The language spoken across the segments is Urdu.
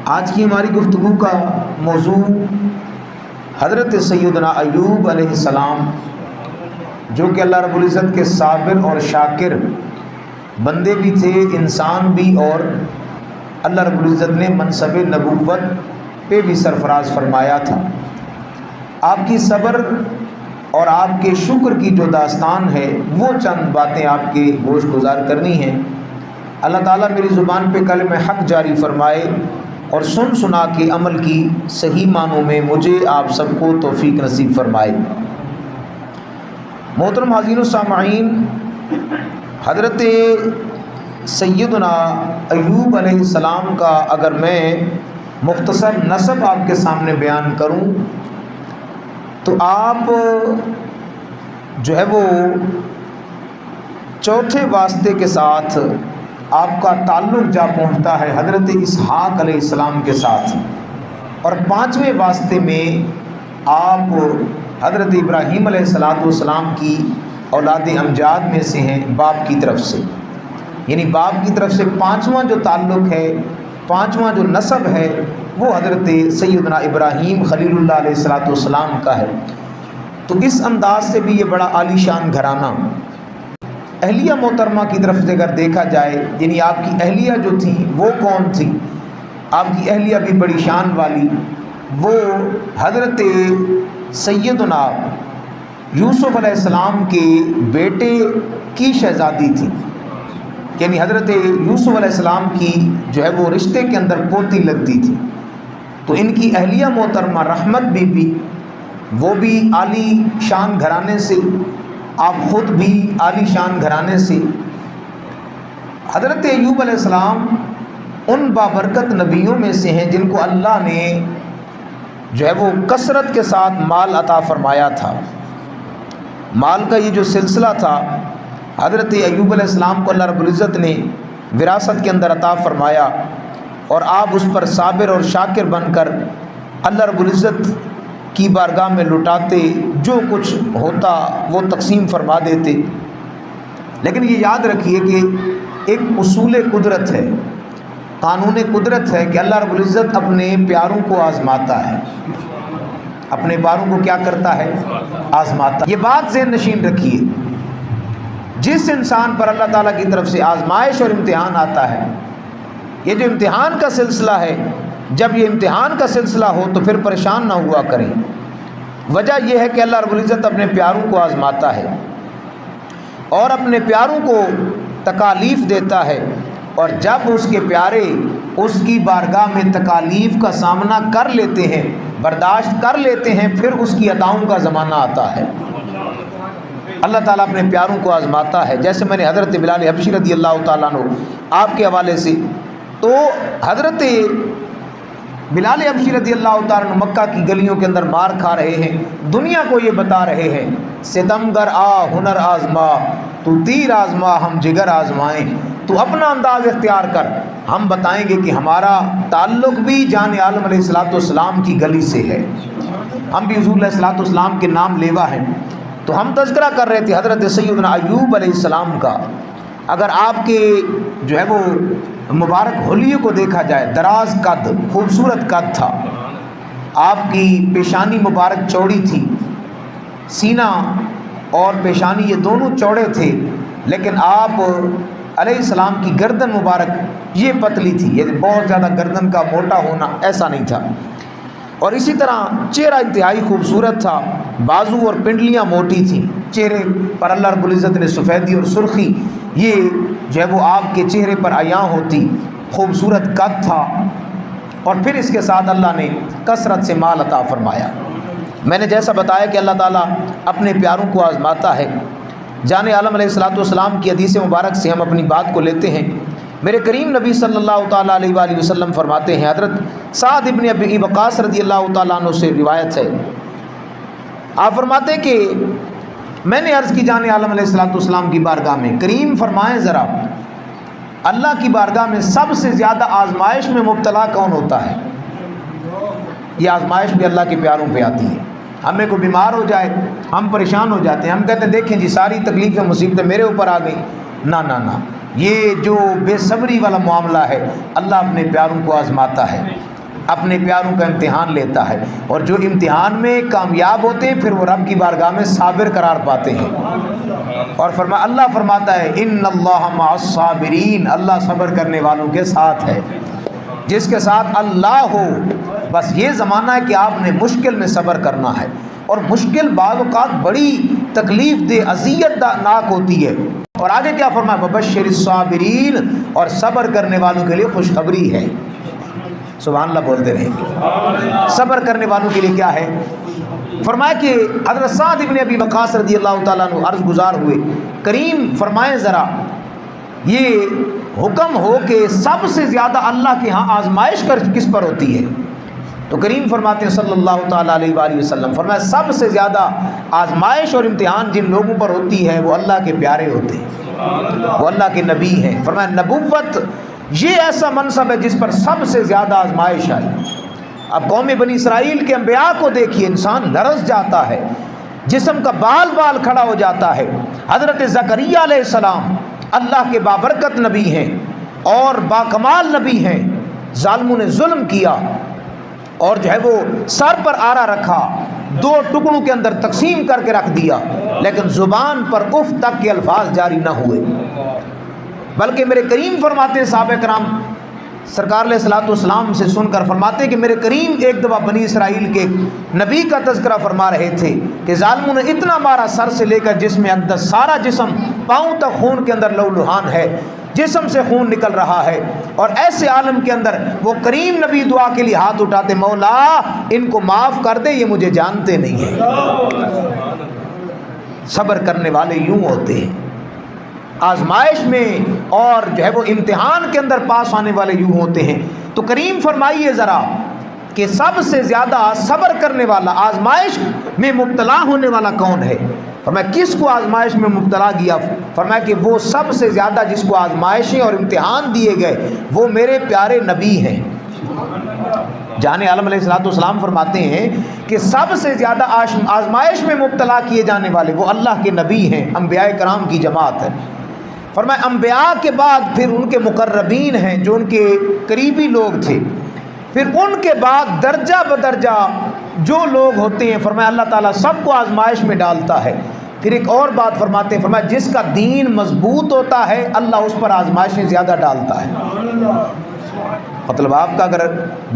آج کی ہماری گفتگو کا موضوع حضرت سیدنا ایوب علیہ السلام، جو کہ اللہ رب العزت کے صابر اور شاکر بندے بھی تھے، انسان بھی، اور اللہ رب العزت نے منصب نبوت پہ بھی سرفراز فرمایا تھا۔ آپ کی صبر اور آپ کے شکر کی جو داستان ہے وہ چند باتیں آپ کے گوش گزار کرنی ہیں۔ اللہ تعالیٰ میری زبان پہ کلمہ حق جاری فرمائے اور سن سنا کے عمل کی صحیح معنوں میں مجھے آپ سب کو توفیق نصیب فرمائے۔ محترم حاضرین و سامعین، حضرت سیدنا ایوب علیہ السلام کا اگر میں مختصر نسب آپ کے سامنے بیان کروں تو آپ جو ہے وہ چوتھے واسطے کے ساتھ آپ کا تعلق جا پہنچتا ہے حضرت اسحاق علیہ السلام کے ساتھ، اور پانچویں واسطے میں آپ حضرت ابراہیم علیہ السلام کی اولاد امجاد میں سے ہیں، باپ کی طرف سے، یعنی باپ کی طرف سے پانچواں جو تعلق ہے، پانچواں جو نسب ہے وہ حضرت سیدنا ابراہیم خلیل اللہ علیہ السلام کا ہے۔ تو اس انداز سے بھی یہ بڑا عالی شان گھرانہ، اہلیہ محترمہ کی طرف سے اگر دیکھا جائے، یعنی آپ کی اہلیہ جو تھی وہ کون تھی؟ آپ کی اہلیہ بھی بڑی شان والی، وہ حضرت سیدنا یوسف علیہ السلام کے بیٹے کی شہزادی تھی، یعنی حضرت یوسف علیہ السلام کی جو ہے وہ رشتے کے اندر پوتی لگتی تھی۔ تو ان کی اہلیہ محترمہ رحمت بی بی، وہ بھی عالی شان گھرانے سے، آپ خود بھی عالی شان گھرانے سے۔ حضرت ایوب علیہ السلام ان بابرکت نبیوں میں سے ہیں جن کو اللہ نے جو ہے وہ کثرت کے ساتھ مال عطا فرمایا تھا۔ مال کا یہ جو سلسلہ تھا حضرت ایوب علیہ السلام کو اللہ رب العزت نے وراثت کے اندر عطا فرمایا، اور آپ اس پر صابر اور شاکر بن کر اللہ رب العزت کی بارگاہ میں لٹاتے، جو کچھ ہوتا وہ تقسیم فرما دیتے۔ لیکن یہ یاد رکھیے کہ ایک اصول قدرت ہے، قانون قدرت ہے کہ اللہ رب العزت اپنے پیاروں کو آزماتا ہے، اپنے پیاروں کو کیا کرتا ہے؟ آزماتا ہے۔ یہ بات ذہن نشین رکھیے، جس انسان پر اللہ تعالیٰ کی طرف سے آزمائش اور امتحان آتا ہے، یہ جو امتحان کا سلسلہ ہے، جب یہ امتحان کا سلسلہ ہو تو پھر پریشان نہ ہوا کریں۔ وجہ یہ ہے کہ اللہ رب العزت اپنے پیاروں کو آزماتا ہے اور اپنے پیاروں کو تکالیف دیتا ہے، اور جب اس کے پیارے اس کی بارگاہ میں تکالیف کا سامنا کر لیتے ہیں، برداشت کر لیتے ہیں، پھر اس کی عطاؤں کا زمانہ آتا ہے۔ اللہ تعالیٰ اپنے پیاروں کو آزماتا ہے، جیسے میں نے حضرت بلال حبشی رضی اللہ تعالیٰ عنہ آپ کے حوالے سے، تو حضرت بلال حبشی رضی اللہ تعالیٰ عنہ مکہ کی گلیوں کے اندر مار کھا رہے ہیں، دنیا کو یہ بتا رہے ہیں، ستمگر آ ہنر آزما، تو تیر آزما ہم جگر آزمائیں، تو اپنا انداز اختیار کر، ہم بتائیں گے کہ ہمارا تعلق بھی جان عالم علیہ السلام کی گلی سے ہے، ہم بھی حضور علیہ السلام کے نام لیوا ہیں۔ تو ہم تذکرہ کر رہے تھے حضرت سیدنا ایوب علیہ السلام کا۔ اگر آپ کے جو ہے وہ مبارک حلیے کو دیکھا جائے، دراز قد، خوبصورت قد تھا، آپ کی پیشانی مبارک چوڑی تھی، سینہ اور پیشانی یہ دونوں چوڑے تھے، لیکن آپ علیہ السلام کی گردن مبارک یہ پتلی تھی، یہ بہت زیادہ گردن کا موٹا ہونا ایسا نہیں تھا، اور اسی طرح چہرہ انتہائی خوبصورت تھا، بازو اور پنڈلیاں موٹی تھیں، چہرے پر اللہ رب العزت نے سفیدی اور سرخی یہ جو ہے وہ آپ کے چہرے پر عیاں ہوتی، خوبصورت قد تھا، اور پھر اس کے ساتھ اللہ نے کثرت سے مال عطا فرمایا۔ میں نے جیسا بتایا کہ اللہ تعالیٰ اپنے پیاروں کو آزماتا ہے۔ جان عالم علیہ السلام کی حدیث مبارک سے ہم اپنی بات کو لیتے ہیں۔ میرے کریم نبی صلی اللہ تعالیٰ علیہ وآلہ وسلم فرماتے ہیں، حضرت سعد ابن ابی وقاص رضی اللہ تعالیٰ عنہ سے روایت ہے، آپ فرماتے ہیں کہ میں نے عرض کی جان عالم علیہ السلام کی بارگاہ میں، کریم فرمائیں ذرا اللہ کی بارگاہ میں سب سے زیادہ آزمائش میں مبتلا کون ہوتا ہے؟ یہ آزمائش بھی اللہ کے پیاروں پہ آتی ہے۔ ہمیں کوئی بیمار ہو جائے، ہم پریشان ہو جاتے ہیں، ہم کہتے ہیں دیکھیں جی ساری تکلیفیں مصیبتیں میرے اوپر آ گئیں، نہ، یہ جو بے صبری والا معاملہ ہے اللہ اپنے پیاروں کو آزماتا ہے۔ اپنے پیاروں کا امتحان لیتا ہے، اور جو امتحان میں کامیاب ہوتے ہیں پھر وہ رب کی بارگاہ میں صابر قرار پاتے ہیں۔ اور اللہ فرماتا ہے ان اللہ مع الصابرین، اللہ صبر کرنے والوں کے ساتھ ہے۔ جس کے ساتھ اللہ ہو، بس یہ زمانہ ہے کہ آپ نے مشکل میں صبر کرنا ہے، اور مشکل بعض اوقات بڑی تکلیف دہ اذیت ناک ہوتی ہے۔ اور آگے کیا فرمایا؟ وبشر الصابرین، اور صبر کرنے والوں کے لیے خوشخبری ہے۔ سبحان اللہ بولتے رہیں۔ صبر کرنے والوں کے لیے کیا ہے؟ فرمایا کہ حضرت سعد ابن ابی وقاص رضی اللہ تعالیٰ عنہ عرض گزار ہوئے، کریم فرمائیں ذرا یہ حکم ہو کہ سب سے زیادہ اللہ کے ہاں آزمائش کس پر ہوتی ہے؟ تو کریم فرماتے ہیں صلی اللہ تعالیٰ علیہ وآلہ وسلم، فرمایا سب سے زیادہ آزمائش اور امتحان جن لوگوں پر ہوتی ہے وہ اللہ کے پیارے ہوتے ہیں، وہ اللہ کے نبی ہیں۔ فرمایا نبوت یہ ایسا منصب ہے جس پر سب سے زیادہ آزمائش آئی۔ اب قوم بنی اسرائیل کے انبیاء کو دیکھیے، انسان لرز جاتا ہے، جسم کا بال بال کھڑا ہو جاتا ہے۔ حضرت زکریا علیہ السلام اللہ کے بابرکت نبی ہیں اور باکمال نبی ہیں، ظالموں نے ظلم کیا اور جو ہے وہ سر پر آرا رکھا، 2 ٹکڑوں کے اندر تقسیم کر کے رکھ دیا، لیکن زبان پر اف تک کے الفاظ جاری نہ ہوئے، بلکہ میرے کریم فرماتے ہیں، صحابہ کرام سرکار علیہ الصلوۃ والسلام سے سن کر فرماتے ہیں کہ میرے کریم ایک دفعہ بنی اسرائیل کے نبی کا تذکرہ فرما رہے تھے کہ ظالموں نے اتنا مارا، سر سے لے کر جسم اقدس سارا جسم پاؤں تک خون کے اندر لہو لہان ہے، جسم سے خون نکل رہا ہے، اور ایسے عالم کے اندر وہ کریم نبی دعا کے لیے ہاتھ اٹھاتے، مولا ان کو معاف کر دے، یہ مجھے جانتے نہیں ہیں۔ صبر کرنے والے یوں ہوتے ہیں، آزمائش میں اور جو ہے وہ امتحان کے اندر پاس آنے والے یوں ہوتے ہیں۔ تو کریم فرمائیے ذرا کہ سب سے زیادہ صبر کرنے والا، آزمائش میں مبتلا ہونے والا کون ہے؟ فرمایا کس کو آزمائش میں مبتلا کیا؟ فرمایا کہ وہ سب سے زیادہ جس کو آزمائشیں اور امتحان دیے گئے وہ میرے پیارے نبی ہیں۔ جان عالم علیہ الصلوۃ والسلام فرماتے ہیں کہ سب سے زیادہ آزمائش میں مبتلا کیے جانے والے وہ اللہ کے نبی ہیں، انبیاء کرام کی جماعت ہے۔ فرمایا انبیاء کے بعد پھر ان کے مقربین ہیں جو ان کے قریبی لوگ تھے، پھر ان کے بعد درجہ بدرجہ جو لوگ ہوتے ہیں، فرمایا اللہ تعالیٰ سب کو آزمائش میں ڈالتا ہے۔ پھر ایک اور بات فرماتے ہیں، فرمایا جس کا دین مضبوط ہوتا ہے اللہ اس پر آزمائشیں زیادہ ڈالتا ہے۔ مطلب آپ کا اگر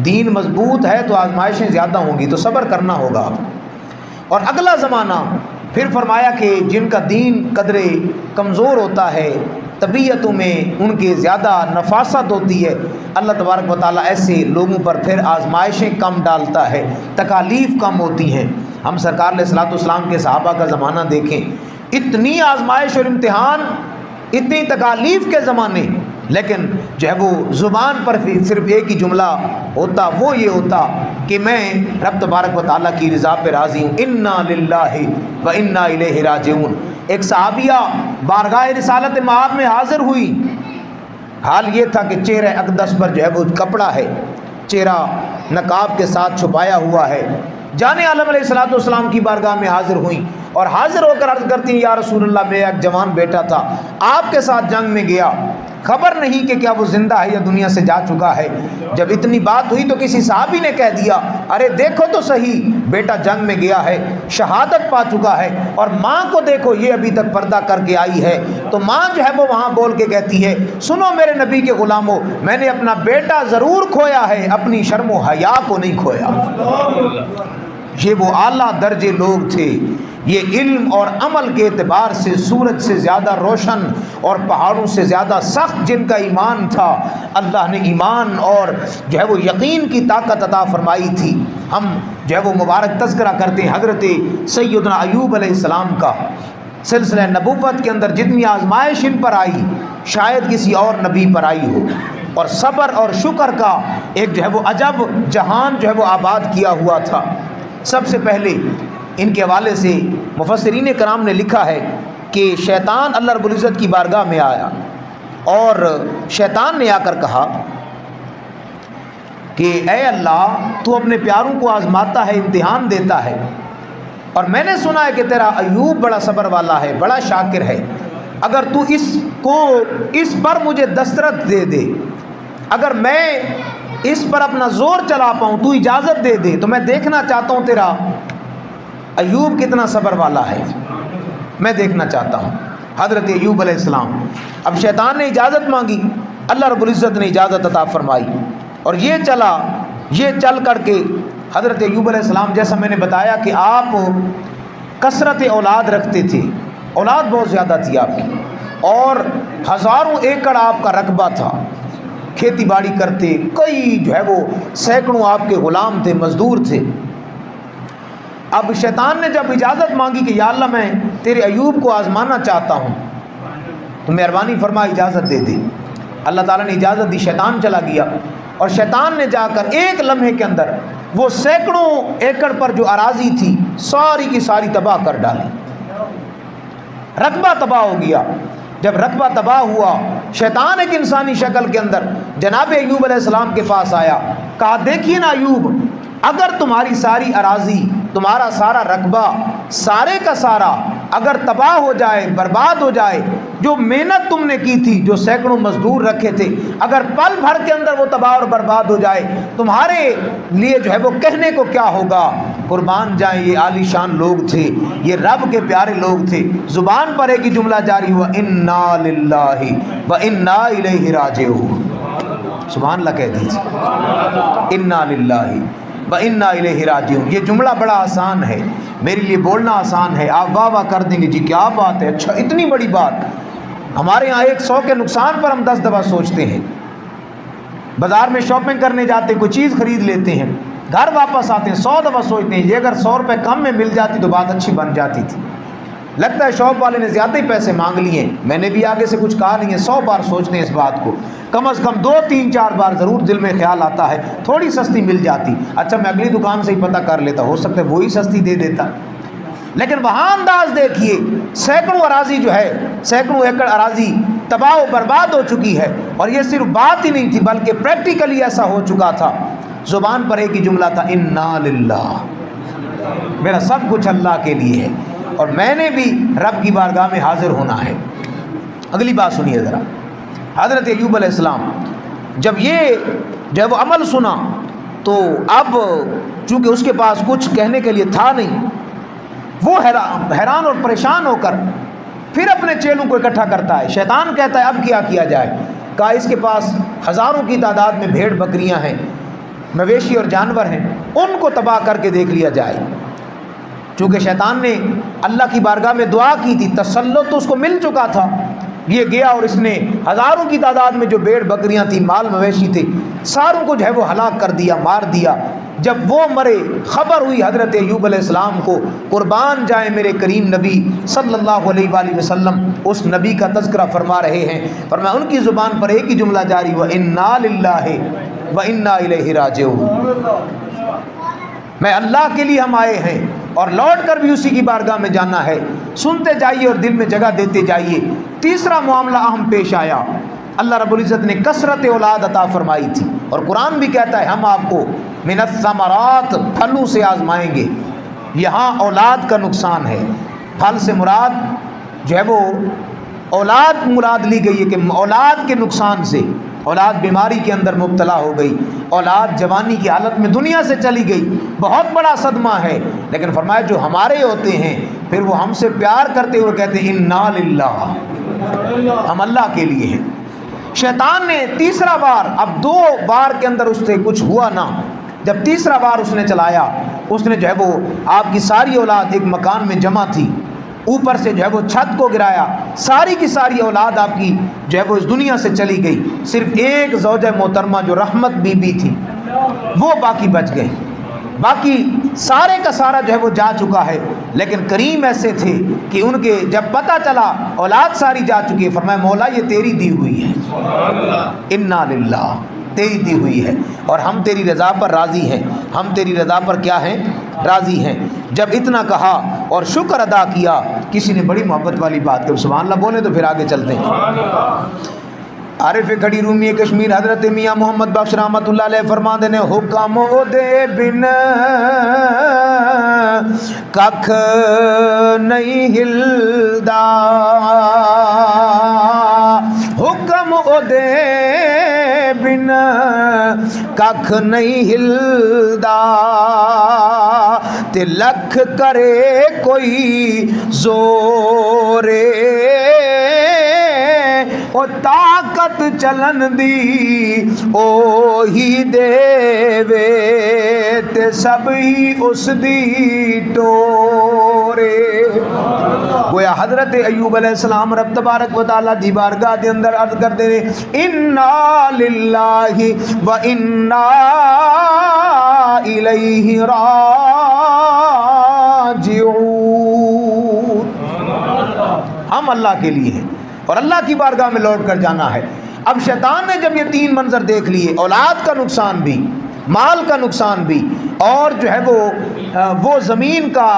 دین مضبوط ہے تو آزمائشیں زیادہ ہوں گی، تو صبر کرنا ہوگا۔ اور اگلا زمانہ پھر فرمایا کہ جن کا دین قدرے کمزور ہوتا ہے، طبیعتوں میں ان کے زیادہ نفاست ہوتی ہے، اللہ تبارک و تعالیٰ ایسے لوگوں پر پھر آزمائشیں کم ڈالتا ہے، تکالیف کم ہوتی ہیں۔ ہم سرکار علیہ الصلوۃ والسلام کے صحابہ کا زمانہ دیکھیں، اتنی آزمائش اور امتحان، اتنی تکالیف کے زمانے، لیکن جو ہے وہ زبان پر صرف ایک ہی جملہ ہوتا، وہ یہ ہوتا کہ میں رب تبارک و تعالیٰ کی رضا پہ راضی ہوں، انا للہ و انا الیہ راجعون۔ ایک صحابیہ بارگاہ رسالت مآب میں حاضر ہوئی، حال یہ تھا کہ چہرہ اقدس پر جو ہے وہ کپڑا ہے، چہرہ نقاب کے ساتھ چھپایا ہوا ہے۔ جان عالم علیہ الصلوۃ والسلام کی بارگاہ میں حاضر ہوئیں اور حاضر ہو کر عرض کرتی ہیں، یا رسول اللہ میرا ایک جوان بیٹا تھا، آپ کے ساتھ جنگ میں گیا، خبر نہیں کہ کیا وہ زندہ ہے یا دنیا سے جا چکا ہے۔ جب اتنی بات ہوئی تو کسی صحابی نے کہہ دیا، ارے دیکھو تو صحیح، بیٹا جنگ میں گیا ہے، شہادت پا چکا ہے، اور ماں کو دیکھو یہ ابھی تک پردہ کر کے آئی ہے۔ تو ماں جو ہے وہ وہاں بول کے کہتی ہے، سنو میرے نبی کے غلاموں، میں نے اپنا بیٹا ضرور کھویا ہے، اپنی شرم و حیا کو نہیں کھویا۔ یہ وہ اعلیٰ درجے لوگ تھے، یہ علم اور عمل کے اعتبار سے سورج سے زیادہ روشن اور پہاڑوں سے زیادہ سخت جن کا ایمان تھا، اللہ نے ایمان اور جو ہے وہ یقین کی طاقت عطا فرمائی تھی۔ ہم جو ہے وہ مبارک تذکرہ کرتے ہیں حضرت سیدنا ایوب علیہ السلام کا، سلسلہ نبوت کے اندر جتنی آزمائش ان پر آئی شاید کسی اور نبی پر آئی ہو، اور صبر اور شکر کا ایک جو ہے وہ عجب جہان جو ہے وہ آباد کیا ہوا تھا۔ سب سے پہلے ان کے حوالے سے مفسرین کرام نے لکھا ہے کہ شیطان اللہ رب العزت کی بارگاہ میں آیا اور شیطان نے آ کر کہا کہ اے اللہ، تو اپنے پیاروں کو آزماتا ہے، امتحان دیتا ہے، اور میں نے سنا ہے کہ تیرا ایوب بڑا صبر والا ہے، بڑا شاکر ہے، اگر تو اس پر مجھے دسترس دے دے، اگر میں اس پر اپنا زور چلا پاؤں، تو اجازت دے دے، تو میں دیکھنا چاہتا ہوں تیرا ایوب کتنا صبر والا ہے، میں دیکھنا چاہتا ہوں۔ حضرت ایوب علیہ السلام، اب شیطان نے اجازت مانگی، اللہ رب العزت نے اجازت عطا فرمائی، اور یہ چل کر کے حضرت ایوب علیہ السلام، جیسا میں نے بتایا کہ آپ کثرت اولاد رکھتے تھے، اولاد بہت زیادہ تھی آپ کی، اور ہزاروں ایکڑ آپ کا رقبہ تھا، کھیتی باڑی کرتے، کئی جو ہے وہ سینکڑوں آپ کے غلام تھے، مزدور تھے۔ اب شیطان نے جب اجازت مانگی کہ یا اللہ میں تیرے ایوب کو آزمانا چاہتا ہوں، تو مہربانی فرما اجازت دے دے۔ اللہ تعالیٰ نے اجازت دی، شیطان چلا گیا، اور شیطان نے جا کر ایک لمحے کے اندر وہ سینکڑوں ایکڑ پر جو اراضی تھی ساری کی ساری تباہ کر ڈالی، رقبہ تباہ ہو گیا۔ جب رقبہ تباہ ہوا، شیطان ایک انسانی شکل کے اندر جناب ایوب علیہ السلام کے پاس آیا، کہا دیکھیے نا ایوب، اگر تمہاری ساری اراضی، تمہارا سارا رقبہ، سارے کا سارا اگر تباہ ہو جائے، برباد ہو جائے، جو محنت تم نے کی تھی، جو سینکڑوں مزدور رکھے تھے، اگر پل بھر کے اندر وہ تباہ اور برباد ہو جائے، تمہارے لیے جو ہے وہ کہنے کو کیا ہوگا؟ قربان جائیں، یہ عالی شان لوگ تھے، یہ رب کے پیارے لوگ تھے۔ زبان پر ایک ہی جملہ جاری ہوا، انا للہ و انا الیہ راجعون۔ سبحان اللہ کہہ دیجیے، انا للہ و انا الیہ راجعون۔ یہ جملہ بڑا آسان ہے، میرے لیے بولنا آسان ہے، آپ واہ واہ کر دیں گے، جی کیا بات ہے، اچھا اتنی بڑی بات۔ ہمارے ہاں 100 کے نقصان پر ہم 10 دفعہ سوچتے ہیں۔ بازار میں شاپنگ کرنے جاتے ہیں، کوئی چیز خرید لیتے ہیں، گھر واپس آتے ہیں 100 دفعہ سوچتے ہیں، یہ اگر 100 روپے کم میں مل جاتی تو بات اچھی بن جاتی تھی، لگتا ہے شاپ والے نے زیادہ ہی پیسے مانگ لیے، میں نے بھی آگے سے کچھ کہا نہیں ہے۔ 100 بار سوچتے ہیں اس بات کو، کم از کم 2 3 4 بار ضرور دل میں خیال آتا ہے تھوڑی سستی مل جاتی، اچھا میں اگلی دکان سے ہی پتہ کر لیتا، ہو سکتا ہے وہی سستی دے دیتا۔ لیکن وہاں انداز دیکھیے، سینکڑوں اراضی جو ہے، سینکڑوں ایکڑ اراضی تباہ و برباد ہو چکی ہے، اور یہ صرف بات ہی نہیں تھی بلکہ پریکٹیکلی ایسا ہو چکا تھا۔ زبان پر ایک ہی جملہ تھا، انا للہ، میرا سب کچھ اللہ کے لیے ہے، اور میں نے بھی رب کی بارگاہ میں حاضر ہونا ہے۔ اگلی بات سنیے ذرا، حضرت ایوب علیہ السلام جب وہ عمل سنا تو اب چونکہ اس کے پاس کچھ کہنے کے لیے تھا نہیں، وہ حیران اور پریشان ہو کر پھر اپنے چیلوں کو اکٹھا کرتا ہے۔ شیطان کہتا ہے اب کیا کیا جائے؟ کہا اس کے پاس ہزاروں کی تعداد میں بھیڑ بکریاں ہیں، مویشی اور جانور ہیں، ان کو تباہ کر کے دیکھ لیا جائے۔ چونکہ شیطان نے اللہ کی بارگاہ میں دعا کی تھی، تسلط تو اس کو مل چکا تھا، یہ گیا اور اس نے ہزاروں کی تعداد میں جو بھیڑ بکریاں تھیں، مال مویشی تھے، ساروں کو جو ہے وہ ہلاک کر دیا، مار دیا۔ جب وہ مرے، خبر ہوئی حضرت ایوب علیہ السلام کو، قربان جائیں میرے کریم نبی صلی اللہ علیہ وآلہ وسلم اس نبی کا تذکرہ فرما رہے ہیں، فرمایا ان کی زبان پر ایک ہی جملہ جاری ہوا، انا للہ و انا الیہ راجعون، میں اللہ کے لیے ہم آئے ہیں اور لوٹ کر بھی اسی کی بارگاہ میں جانا ہے۔ سنتے جائیے اور دل میں جگہ دیتے جائیے۔ تیسرا معاملہ اہم پیش آیا، اللہ رب العزت نے کثرت اولاد عطا فرمائی تھی، اور قرآن بھی کہتا ہے ہم آپ کو من الثمرات، پھلوں سے آزمائیں گے۔ یہاں اولاد کا نقصان ہے، پھل سے مراد جو ہے وہ اولاد مراد لی گئی ہے کہ اولاد کے نقصان سے، اولاد بیماری کے اندر مبتلا ہو گئی، اولاد جوانی کی حالت میں دنیا سے چلی گئی، بہت بڑا صدمہ ہے، لیکن فرمایا جو ہمارے ہوتے ہیں پھر وہ ہم سے پیار کرتے ہوئے کہتے ہیں انا للہ، ہم اللہ کے لیے ہیں۔ شیطان نے تیسرا بار، اب 2 بار کے اندر اس سے کچھ ہوا نہ، جب تیسرا بار اس نے چلایا، اس نے جو ہے وہ آپ کی ساری اولاد ایک مکان میں جمع تھی، اوپر سے جو ہے وہ چھت کو گرایا، ساری کی ساری اولاد آپ کی جو ہے وہ اس دنیا سے چلی گئی، صرف ایک زوجہ محترمہ جو رحمت بی بی تھی وہ باقی بچ گئے، باقی سارے کا سارا جو ہے وہ جا چکا ہے۔ لیکن کریم ایسے تھے کہ ان کے جب پتہ چلا اولاد ساری جا چکی ہے، فرمایا مولا یہ تیری دی ہوئی ہے، انا للہ، تیری دی ہوئی ہے، اور ہم تیری رضا پر راضی ہیں، ہم تیری رضا پر کیا ہیں؟ راضی ہیں۔ جب اتنا کہا اور شکر ادا کیا، کسی نے بڑی محبت والی بات کی، سبحان اللہ بولے تو پھر آگے چلتے ہیں۔ عارف کھڑی رومی کشمیر حضرت میاں محمد بخش رحمت اللہ علیہ فرماندے نے حکم دے بن ککھ نہیں ہلدا، حکم دے بن ککھ نہیں ہلدا تے لکھ کرے کوئی زورے او طاقت چلن دی اوہی دے وے تے سب ہی اس دی ٹورے۔ گویا حضرت ایوب علیہ السلام رب تبارک و تعالیٰ دی بارگاہ دے اندر عرض کرتے ہیں انا للہ و انا الیہ راجعون، ہم اللہ کے لیے ہیں اور اللہ کی بارگاہ میں لوٹ کر جانا ہے۔ اب شیطان نے جب یہ تین منظر دیکھ لیے، اولاد کا نقصان بھی، مال کا نقصان بھی، اور جو ہے وہ زمین کا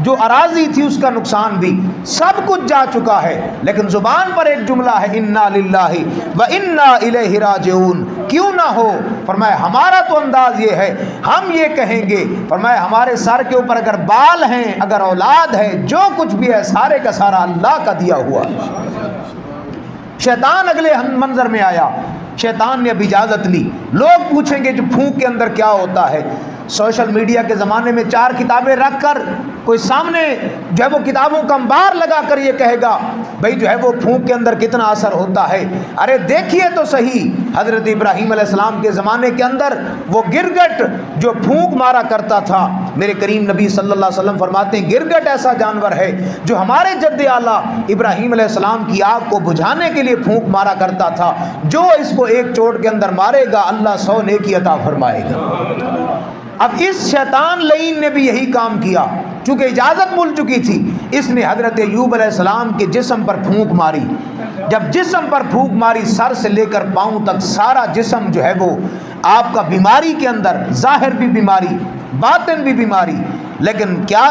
جو اراضی تھی اس کا نقصان بھی، سب کچھ جا چکا ہے، لیکن زبان پر ایک جملہ ہے انا للہ و انا الیہ راجعون، کیوں نہ ہو؟ فرمایا ہمارا تو انداز یہ ہے، ہم یہ کہیں گے، فرمایا ہمارے سر کے اوپر اگر بال ہیں، اگر اولاد ہے، جو کچھ بھی ہے سارے کا سارا اللہ کا دیا ہوا۔ شیطان اگلے منظر میں آیا، شیطان نے اب اجازت لی۔ لوگ پوچھیں گے جو پھونک کے اندر کیا ہوتا ہے؟ سوشل میڈیا کے زمانے میں 4 کتابیں رکھ کر کوئی سامنے جو ہے وہ کتابوں کا انبار لگا کر یہ کہے گا بھائی جو ہے وہ پھونک کے اندر کتنا اثر ہوتا ہے۔ ارے دیکھیے تو صحیح، حضرت ابراہیم علیہ السلام کے زمانے کے اندر وہ گرگٹ جو پھونک مارا کرتا تھا، میرے کریم نبی صلی اللہ علیہ وسلم فرماتے ہیں گرگٹ ایسا جانور ہے جو ہمارے جد اعلیٰ ابراہیم علیہ السلام کی آگ کو بجھانے کے لیے پھونک مارا کرتا تھا، جو اس کو ایک چوٹ کے اندر مارے گا اللہ 100 نیکی عطا فرمائے گا۔ اب اس شیطان لعین نے بھی یہی کام کیا، چونکہ اجازت مل چکی تھی، اس نے حضرت ایوب علیہ السلام کے جسم پر پھونک ماری۔ جب جسم پر پھونک ماری، سر سے لے کر پاؤں تک سارا جسم جو ہے وہ آپ کا بیماری کے اندر، ظاہر بھی بیماری، باطن بھی بیماری، لیکن کیا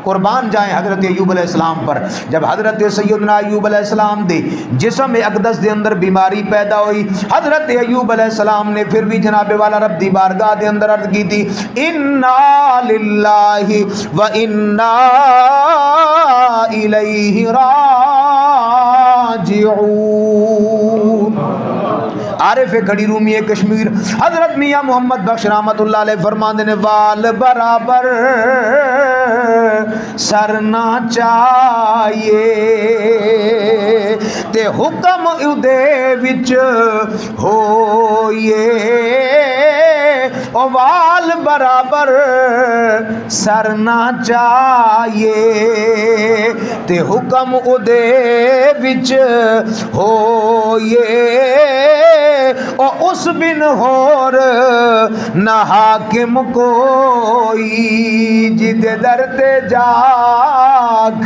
قربان جائیں حضرت ایوب علیہ السلام پر۔ جب حضرت سیدنا ایوب علیہ السلام دے جسم اقدس دے اندر بیماری پیدا ہوئی، حضرت ایوب علیہ السلام نے پھر بھی جناب والا رب دی بارگاہ دے اندر عرض کی تھی انا للہ و انا الیہ راجعون۔ عارف کھڑی رومی کشمیر حضرت میاں محمد بخش رحمت اللہ علیہ فرماندے نے وال برابر سر نہ چاہیے تے حکم اودے وچ ہوئے، او وال برابر سر نہ چاہیے تے حکم اودے وچ ہوئے، او اس بن ہور نہ حاکم کوئی جد در تے جا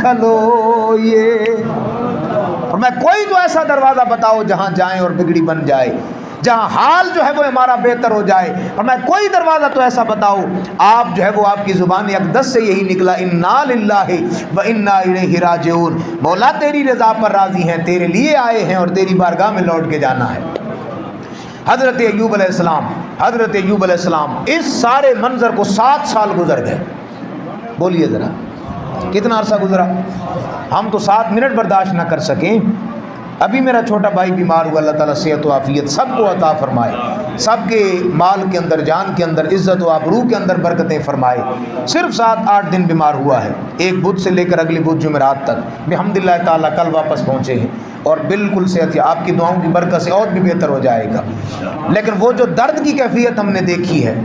کھلوئے۔ اور میں کوئی تو ایسا دروازہ بتاؤ جہاں جائیں اور بگڑی بن جائے، جہاں حال جو ہے وہ ہمارا بہتر ہو جائے، اور میں کوئی دروازہ تو ایسا بتاؤ۔ آپ جو ہے وہ آپ کی زبان اقدس سے یہی نکلا انا للہ و انا الیہ راجعون، مولا تیری رضا پر راضی ہیں، تیرے لیے آئے ہیں اور تیری بارگاہ میں لوٹ کے جانا ہے۔ حضرت ایوب علیہ السلام اس سارے منظر کو 7 سال گزر گئے۔ بولیے ذرا کتنا عرصہ گزرا؟ ہم تو 7 منٹ برداشت نہ کر سکیں۔ ابھی میرا چھوٹا بھائی بیمار ہوا، اللہ تعالیٰ صحت و عافیت سب کو عطا فرمائے، سب کے مال کے اندر، جان کے اندر، عزت و آبرو کے اندر برکتیں فرمائے۔ صرف 7-8 دن بیمار ہوا ہے، ایک بدھ سے لے کر اگلی بدھ جمعرات تک، بحمدللہ تعالیٰ کل واپس پہنچے ہیں اور بالکل صحت ہے، آپ کی دعاؤں کی برکت سے اور بھی بہتر ہو جائے گا۔ لیکن وہ جو درد کی کیفیت ہم نے دیکھی ہے،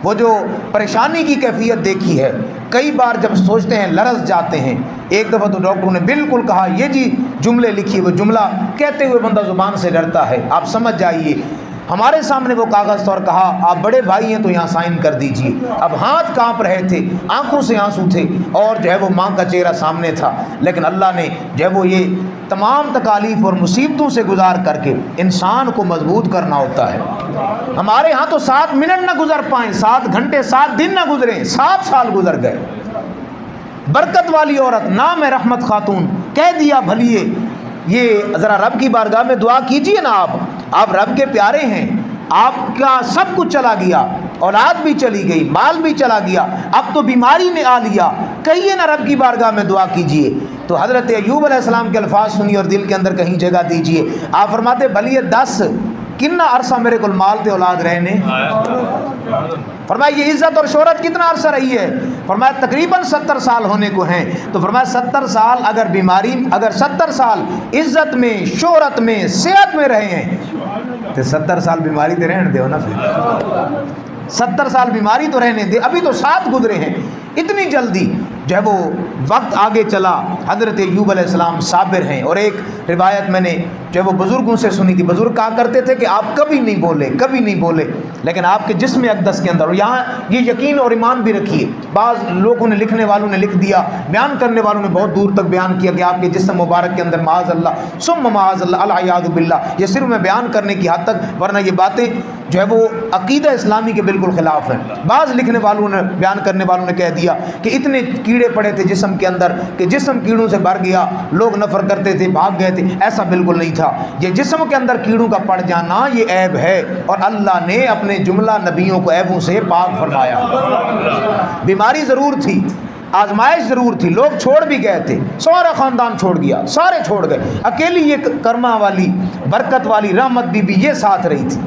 وہ جو پریشانی کی کیفیت دیکھی ہے، کئی بار جب سوچتے ہیں لرز جاتے ہیں۔ ایک دفعہ تو ڈاکٹروں نے بالکل کہا یہ جی جملے لکھیے، وہ جملہ کہتے ہوئے بندہ زبان سے ڈرتا ہے، آپ سمجھ جائیے۔ ہمارے سامنے وہ کاغذ تھا اور کہا آپ بڑے بھائی ہیں تو یہاں سائن کر دیجئے۔ اب ہاتھ کانپ رہے تھے، آنکھوں سے آنسو تھے، اور جو ہے وہ ماں کا چہرہ سامنے تھا، لیکن اللہ نے جو ہے وہ یہ تمام تکالیف اور مصیبتوں سے گزار کر کے انسان کو مضبوط کرنا ہوتا ہے۔ ہمارے ہاں تو 7 منٹ نہ گزر پائیں، 7 گھنٹے 7 دن نہ گزریں، 7 سال گزر گئے۔ برکت والی عورت، نام ہے رحمت خاتون، کہہ دیا بھلیے یہ ذرا رب کی بارگاہ میں دعا کیجئے نا، آپ رب کے پیارے ہیں، آپ کا سب کچھ چلا گیا، اولاد بھی چلی گئی، مال بھی چلا گیا، اب تو بیماری نے آ لیا، کہیے نا رب کی بارگاہ میں دعا کیجئے۔ تو حضرت ایوب علیہ السلام کے الفاظ سنیے اور دل کے اندر کہیں جگہ دیجئے۔ آپ فرماتے بھلیے کتنا عرصہ میرے کو مال تے اولاد رہنے. فرمایا یہ عزت اور شہرت کتنا عرصہ رہی ہے؟ فرمایا تقریباً 70 سال ہونے کو ہیں. تو فرمایا 70 سال اگر بیماری، اگر 70 سال عزت میں، شہرت میں، صحت میں رہے ہیں تو 70 سال بیماری تے رہنے دے نا. پھر 70 سال بیماری تو رہنے دے. ابھی تو 7 گزرے ہیں. اتنی جلدی جو ہے وہ وقت آگے چلا. حضرت ایوب علیہ السلام صابر ہیں. اور ایک روایت میں نے جو ہے وہ بزرگوں سے سنی تھی. بزرگ کہا کرتے تھے کہ آپ کبھی نہیں بولے، کبھی نہیں بولے، لیکن آپ کے جسم اقدس کے اندر، اور یہاں یہ یقین اور ایمان بھی رکھیے، بعض لوگوں نے، لکھنے والوں نے لکھ دیا، بیان کرنے والوں نے بہت دور تک بیان کیا کہ آپ کے جسم مبارک کے اندر معاذ اللہ ثم معاذ اللہ العیاذ باللہ. یہ صرف میں بیان کرنے کی حد تک، ورنہ یہ باتیں جو ہے وہ عقیدہ اسلامی کے بالکل خلاف ہیں. بعض لکھنے والوں نے، بیان کرنے والوں نے کہہ دیا کہ اتنے کیڑے پڑے تھے جسم کے اندر کہ جسم کیڑوں سے بھر گیا، لوگ نفر کرتے تھے، بھاگ گئے تھے. ایسا بالکل نہیں تھا. یہ جسم کے اندر کیڑوں کا پڑ جانا یہ عیب ہے، اور اللہ نے اپنے جملہ نبیوں کو عیبوں سے پاک فرمایا. بیماری ضرور تھی، آزمائش ضرور تھی، لوگ چھوڑ بھی گئے تھے، سارا خاندان چھوڑ گیا، سارے چھوڑ گئے. اکیلی یہ کرما والی، برکت والی، رحمت بی بی یہ ساتھ رہی تھی.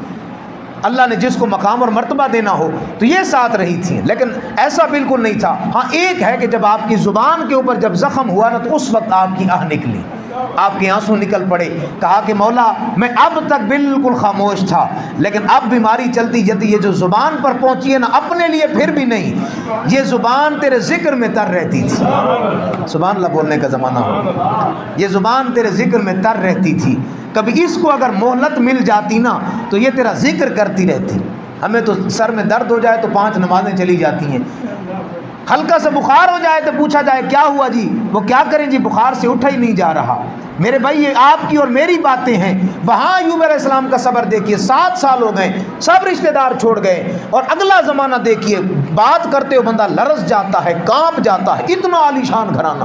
اللہ نے جس کو مقام اور مرتبہ دینا ہو تو یہ ساتھ رہی تھی. لیکن ایسا بالکل نہیں تھا. ہاں ایک ہے کہ جب آپ کی زبان کے اوپر جب زخم ہوا نا تو اس وقت آپ کی آہ نکلی، آپ کے آنسو نکل پڑے. کہا کہ مولا میں اب تک بالکل خاموش تھا، لیکن اب بیماری چلتی جاتی، یہ جو زبان پر پہنچی ہے نا، اپنے لیے پھر بھی نہیں، یہ زبان تیرے ذکر میں تر رہتی تھی. سبحان اللہ بولنے کا زمانہ ہو. یہ زبان تیرے ذکر میں تر رہتی تھی. کبھی اس کو اگر مہلت مل جاتی نا تو یہ تیرا ذکر کرتی رہتی. ہمیں تو سر میں درد ہو جائے تو 5 نمازیں چلی جاتی ہیں. ہلکا سا بخار ہو جائے تو پوچھا جائے کیا ہوا جی، وہ کیا کریں جی، بخار سے اٹھا ہی نہیں جا رہا. میرے بھائی یہ آپ کی اور میری باتیں ہیں. وہاں ایوب علیہ السلام کا صبر دیکھیے، 7 سال ہو گئے، سب رشتہ دار چھوڑ گئے. اور اگلا زمانہ دیکھیے، بات کرتے ہو بندہ لرز جاتا ہے، کانپ جاتا ہے. اتنا عالیشان گھرانہ.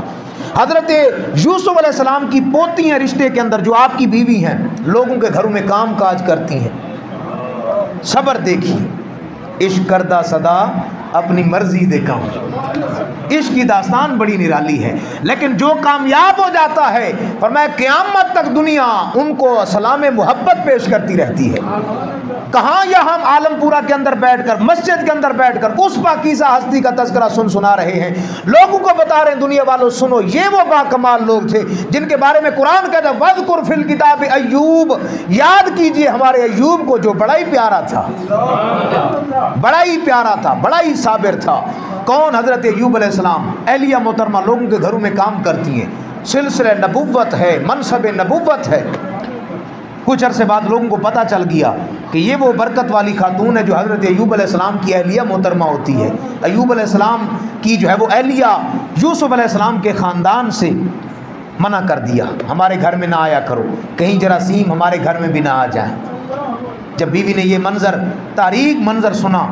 حضرت یوسف علیہ السلام کی پوتی ہیں رشتے کے اندر، جو آپ کی بیوی ہیں، لوگوں کے گھروں میں کام کاج کرتی ہیں. صبر دیکھیے. عشق کردہ صدا اپنی مرضی دے کام. عشق کی داستان بڑی نرالی ہے، لیکن جو کامیاب ہو جاتا ہے فرمایا قیامت تک دنیا ان کو سلام محبت پیش کرتی رہتی ہے. کہاں یا ہم عالم پورہ کے اندر بیٹھ کر، مسجد کے اندر بیٹھ کر اس پاکیزہ ہستی کا تذکرہ سنا رہے ہیں، لوگوں کو بتا رہے ہیں دنیا والوں سنو یہ وہ باکمال لوگ تھے جن کے بارے میں قرآن کہتا ہے وَاذْكُرْ فِي الْكِتَابِ ایوب، یاد کیجئے ہمارے ایوب کو جو بڑا ہی پیارا تھا، بڑا ہی پیارا تھا، بڑا ہی صابر تھا. کون؟ حضرت ایوب علیہ السلام. اہلیہ محترمہ لوگوں کے گھروں میں کام کرتی ہیں، سلسلہ نبوت ہے، منصب نبوت ہے. کچھ عرصے بعد لوگوں کو پتہ چل گیا کہ یہ وہ برکت والی خاتون ہے جو حضرت ایوب علیہ السلام کی اہلیہ محترمہ ہوتی ہے. ایوب علیہ السلام کی جو ہے وہ اہلیہ یوسف علیہ السلام کے خاندان سے منع کر دیا، ہمارے گھر میں نہ آیا کرو، کہیں جراثیم ہمارے گھر میں بھی نہ آ جائیں. جب بیوی نے یہ منظر، تاریک منظر سنا،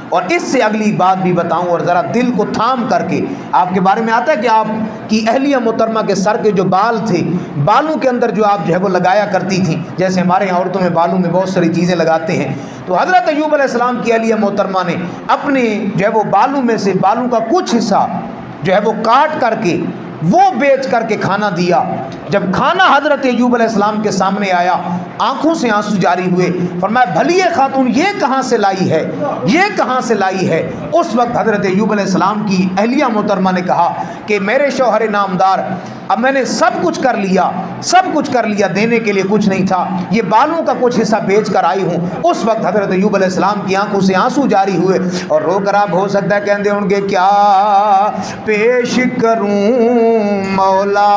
اور اس سے اگلی بات بھی بتاؤں اور ذرا دل کو تھام کر کے، آپ کے بارے میں آتا ہے کہ آپ کی اہلیہ محترمہ کے سر کے جو بال تھے، بالوں کے اندر جو آپ جو ہے وہ لگایا کرتی تھیں، جیسے ہمارے یہاں عورتوں میں بالوں میں بہت ساری چیزیں لگاتے ہیں، تو حضرت ایوب علیہ السلام کی اہلیہ محترمہ نے اپنے جو ہے وہ بالوں میں سے، بالوں کا کچھ حصہ جو ہے وہ کاٹ کر کے وہ بیچ کر کے کھانا دیا. جب کھانا حضرت ایوب علیہ السلام کے سامنے آیا، آنکھوں سے آنسو جاری ہوئے. فرمایا بھلی خاتون یہ کہاں سے لائی ہے، یہ کہاں سے لائی ہے. اس وقت حضرت ایوب علیہ السلام کی اہلیہ محترمہ نے کہا کہ میرے شوہر نامدار، اب میں نے سب کچھ کر لیا، سب کچھ کر لیا، دینے کے لیے کچھ نہیں تھا، یہ بالوں کا کچھ حصہ بیچ کر آئی ہوں. اس وقت حضرت ایوب علیہ السلام کی آنکھوں سے آنسو جاری ہوئے اور رو کر آپ ہو سکتا ہے کہندے ہوں گے کیا پیش کروں مولا،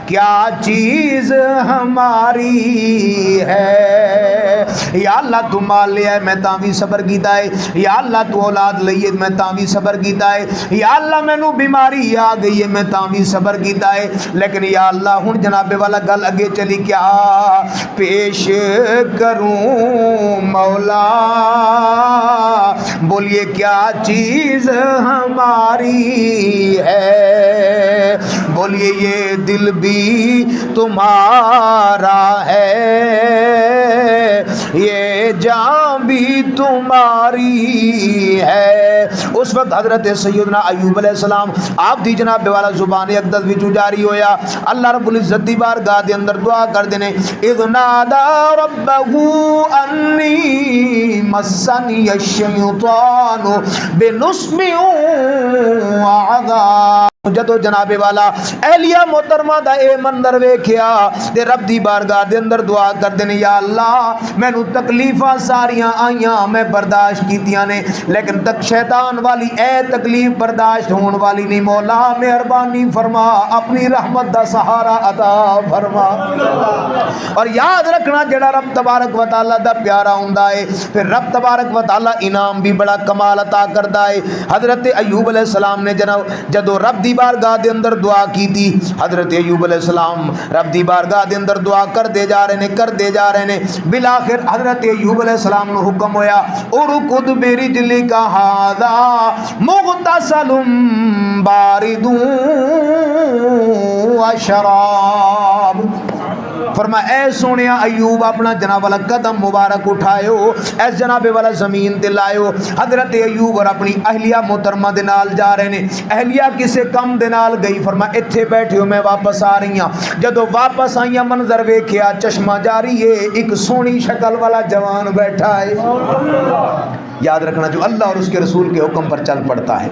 کیا چیز ہماری ہے. یا اللہ تو مال لیا ہے میں تاں بھی صبر کیتا ہے، یا اللہ تو اولاد لئی ہے میں تاں بھی صبر کیتا ہے، یا اللہ مینوں بیماری آ گئی ہے میں تاں بھی صبر کیتا ہے، لیکن یا اللہ ہن جناب والا گل اگے چلی، کیا پیش کروں مولا، بولیے کیا چیز ہماری ہے، بولیے یہ دل بھی تمہارا ہے، یہ جان بھی تمہاری ہے۔ اس وقت حضرت سیدنا ایوب علیہ السلام آپ دی جناب والا زبان اقدس وچ جاری ہویا، اللہ رب العزت دی بارگاہ دے اندر دعا کر دینے، اذ نادا ربہ انی مسنی الشیطان بنصب وعذاب۔ جدو جناب والا اہلیہ محترمہ دا اے منظر ویکھیا تے رب دی بارگاہ دے اندر دعا کر دینے، یا اللہ مینوں تکلیفاں ساریاں آئیاں میں برداشت کیتیاں نے، لیکن تک شیطان والی اے تکلیف برداشت ہون والی نہیں، مولا مہربانی فرما، اپنی رحمت دا سہارا عطا فرما۔ اور یاد رکھنا جڑا رب تبارک و تعالی دا پیارا ہوندا ہے پھر رب تبارک و تعالی انعام بھی بڑا کمال عطا کردا ہے۔ حضرت ایوب علیہ السلام نے جدو رب دی بارگاہ دے اندر دعا کی تھی، حضرت ایوب علیہ السلام رب دی بارگاہ دے اندر دعا کر دے جا رہے نے، بالآخر حضرت ایوب علیہ السلام نو حکم ہویا، ارکض برجلک ھذا مغتسل بارد وشراب۔ فرمایا اے سونیا ایوب اپنا جناب والا قدم مبارک اٹھائیو، اس جناب والا زمین تے لائیو۔ حضرت ایوب اور اپنی اہلیہ محترمہ دے نال جا رہے نے، اہلیہ کسے کم دے نال گئی، فرمایا ایتھے بیٹھیو میں واپس آ رہی ہاں۔ جدو واپس آئیاں منظر ویکھیا چشمہ جاری ہے، ایک سونی شکل والا جوان بیٹھا ہے۔ یاد رکھنا جو اللہ اور اس کے رسول کے حکم پر چل پڑتا ہے،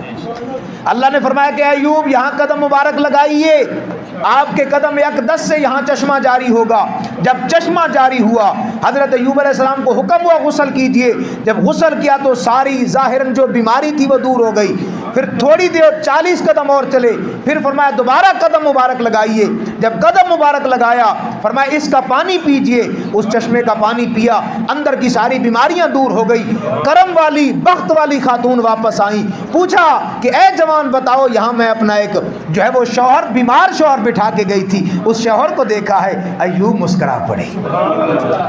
اللہ نے فرمایا کہ ایوب یہاں قدم مبارک لگائیے، آپ کے قدم اقدس سے یہاں چشمہ جاری ہوگا۔ جب چشمہ جاری ہوا حضرت ایوب علیہ السلام کو حکم ہوا غسل کیجئے، جب غسل کیا تو ساری ظاہراً جو بیماری تھی وہ دور ہو گئی۔ پھر تھوڑی دیر 40 قدم اور چلے، پھر فرمایا دوبارہ قدم مبارک لگائیے۔ جب قدم مبارک لگایا فرمایا اس کا پانی پیجئے، اس چشمے کا پانی پیا، اندر کی ساری بیماریاں دور ہو گئی۔ کرم والی بخت والی خاتون واپس آئیں، پوچھا کہ اے جوان بتاؤ، یہاں میں اپنا ایک جو ہے وہ شوہر بیمار شوہر بٹھا کے گئی تھی، اس شوہر کو دیکھا ہے۔ ایوب مسکرا پڑے،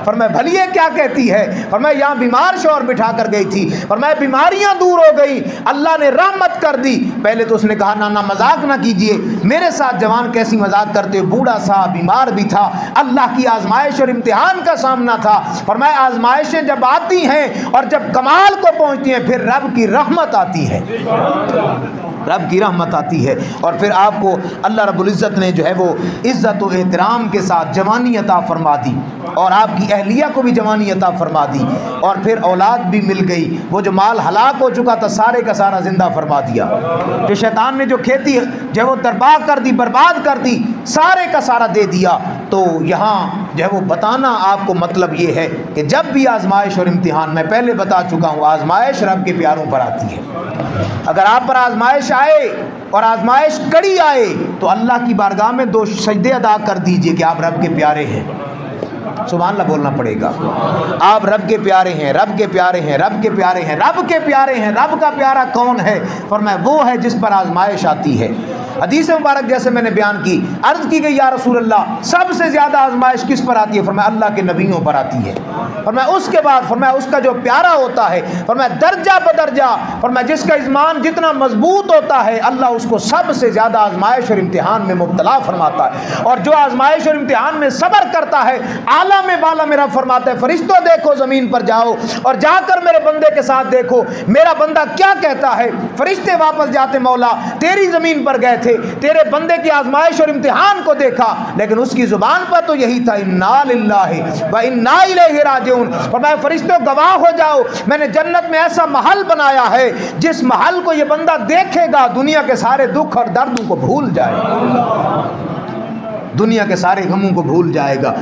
فرمایا بھلی یہ کیا کہتی ہے؟ فرمایا یہاں بیمار شوہر بٹھا کر گئی تھی، فرمایا بیماریاں دور ہو گئی، اللہ نے رحمت کر دی۔ پہلے تو اس نے کہا نانا مذاق نہ کیجئے، میرے ساتھ جوان کیسی مذاق کرتے ہو، بوڑھا سا بیمار بھی تھا، اللہ کی آزمائش اور امتحان کا سامنا تھا۔ فرمایا آزمائشیں جب آتی ہیں اور جب کمال کو پہنچتی ہیں پھر رب کی رحمت آتی ہے، رب کی رحمت آتی ہے، اور پھر آپ کو اللہ رب العزت نے جو ہے وہ عزت و احترام کے ساتھ جوانی عطا فرما دی، اور آپ کی اہلیہ کو بھی جوانی عطا فرما دی، اور پھر اولاد بھی مل گئی۔ وہ جو مال ہلاک ہو چکا تھا سارے کا سارا زندہ فرما دیا، جو شیطان نے جو کھیتی جو ہے وہ دربار کر دی، برباد کر دی، سارے کا سارا دے دیا۔ تو یہاں جو ہے وہ بتانا آپ کو مطلب یہ ہے کہ جب بھی آزمائش اور امتحان، میں پہلے بتا چکا ہوں، آزمائش رب کے پیاروں پر آتی ہے۔ اگر آپ پر آزمائش آئے اور آزمائش کڑی آئے تو اللہ کی بارگاہ میں 2 سجدے ادا کر دیجئے کہ آپ رب کے پیارے ہیں۔ سبحان اللہ بولنا پڑے گا، آپ رب کے پیارے ہیں، رب کے پیارے ہیں، رب کے پیارے ہیں، رب کے پیارے ہیں۔ رب کا پیارا کون ہے؟ فرمایا وہ ہے جس پر آزمائش آتی ہے۔ حدیث مبارک جیسے میں نے بیان کی، عرض کی گئی یا رسول اللہ سب سے زیادہ آزمائش کس پر آتی ہے؟ فرمایا اللہ کے نبیوں پر آتی ہے۔ فرمایا اس کے بعد فرمایا اس کا جو پیارا ہوتا ہے، فرمایا درجہ بدرجہ، فرمایا جس کا ایمان جتنا مضبوط ہوتا ہے اللہ اس کو سب سے زیادہ آزمائش اور امتحان میں مبتلا فرماتا ہے، اور جو آزمائش اور امتحان میں صبر کرتا ہے اعلیٰ میں بالا میرا فرماتا ہے فرشتوں دیکھو زمین پر جاؤ اور جا کر میرے بندے کے ساتھ دیکھو میرا بندہ کیا کہتا ہے۔ فرشتے واپس جاتے مولا تیری زمین پر گئے تھے، تیرے بندے کی آزمائش اور امتحان کو دیکھا، لیکن اس کی زبان پر تو یہی تھا انا للہ و انا الیہ راجعون۔ فرمایا فرشتوں گواہ ہو جاؤ میں نے جنت میں ایسا محل بنایا ہے جس محل کو یہ بندہ دیکھے گا دنیا کے سارے دکھ اور دردوں کو بھول جائے گا، دنیا کے سارے غموں کو بھول جائے گا۔